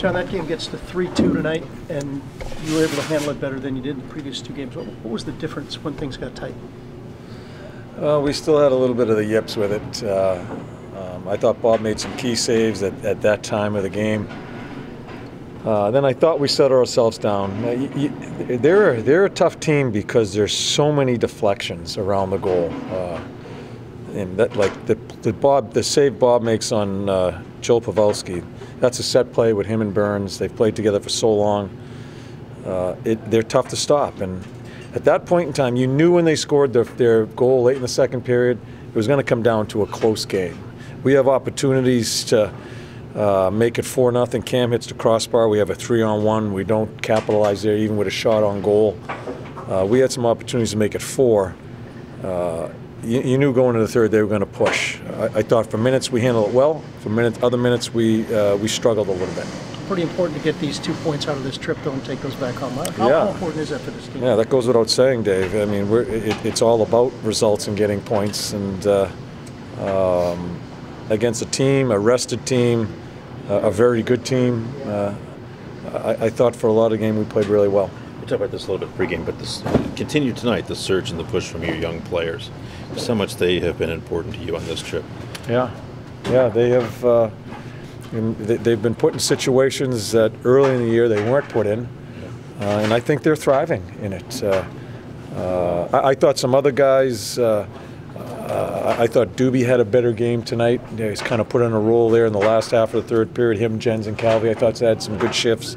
John, that game gets to 3-2 tonight, and you were able to handle it better than you did in the previous two games. What was the difference when things got tight? We still had a little bit of the yips with it. I thought Bob made some key saves at that time of the game. Then I thought we settled ourselves down. They're a tough team because there's so many deflections around the goal. And that, like the save Bob makes on Joe Pavelski, that's a set play with him and Burns. They've played together for so long. They're tough to stop. And at that point in time, you knew when they scored their goal late in the second period, it was going to come down to a close game. We have opportunities to make it 4-0. Cam hits the crossbar. We have a 3-on-1. We don't capitalize there, even with a shot on goal. We had some opportunities to make it 4. You knew going into the third they were going to push. I thought for minutes we handled it well. For other minutes we struggled a little bit. Pretty important to get these 2 points out of this trip, though, and take those back home. How important is that for this team? Yeah, that goes without saying, Dave. I mean, it's all about results and getting points. And against a rested team, a very good team, I thought for a lot of the game we played really well. We talked about this a little bit pregame, but this continued tonight, the surge and the push from your young players. Just how much they have been important to you on this trip. Yeah, they have. They've been put in situations that early in the year they weren't put in, and I think they're thriving in it. I thought some other guys. I thought Doobie had a better game tonight. He's kind of put in a role there in the last half of the third period. Him, Jens, and Calvi, I thought they had some good shifts.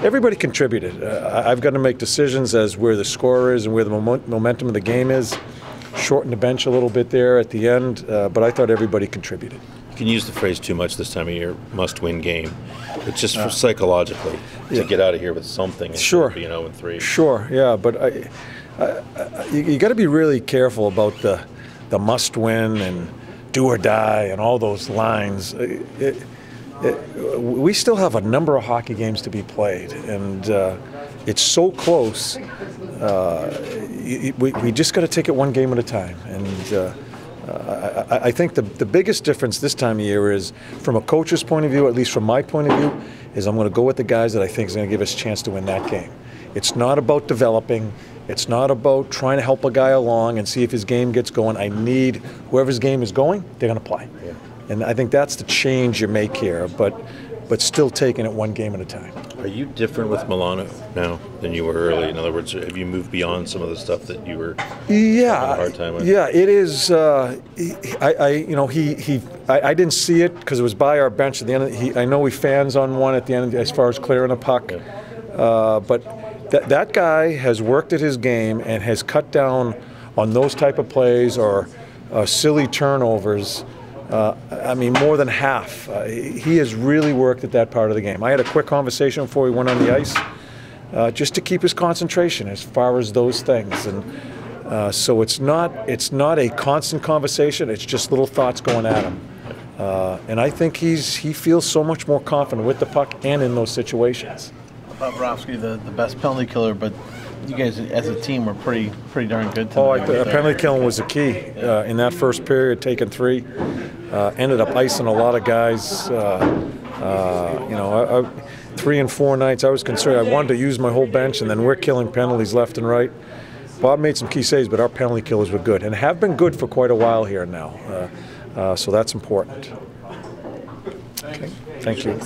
Everybody contributed. I've got to make decisions as where the score is and where the momentum of the game is. Shorten the bench a little bit there at the end, but I thought everybody contributed. You can use the phrase too much this time of year, must-win game. But just for psychologically, to get out of here with something instead of being 0-3. Sure, yeah, but you got to be really careful about the must-win and do or die and all those lines. We still have a number of hockey games to be played, and it's so close. We just got to take it one game at a time. And I think the biggest difference this time of year is, from a coach's point of view, at least from my point of view, is I'm going to go with the guys that I think is going to give us a chance to win that game. It's not about developing. It's not about trying to help a guy along and see if his game gets going. I need whoever's game is going, they're going to play. Yeah. And I think that's the change you make here, but still taking it one game at a time. Are you different with Milano now than you were early? In other words, have you moved beyond some of the stuff that you were having a hard time with? Yeah, it is. I didn't see it because it was by our bench at the end. I know we fans on one at the end as far as clearing a puck, but that guy has worked at his game and has cut down on those type of plays or silly turnovers. I mean, more than half. He has really worked at that part of the game. I had a quick conversation before he went on the ice, just to keep his concentration as far as those things. And so it's not a constant conversation. It's just little thoughts going at him. And I think he feels so much more confident with the puck and in those situations. Bobrovsky, the best penalty killer, but you guys as a team were pretty darn good tonight. Penalty killing was the key in that first period, taking 3. Ended up icing a lot of guys. 3 and 4 nights, I was concerned. I wanted to use my whole bench, and then we're killing penalties left and right. Bob made some key saves, but our penalty killers were good and have been good for quite a while here now. So that's important. Okay. Thank you.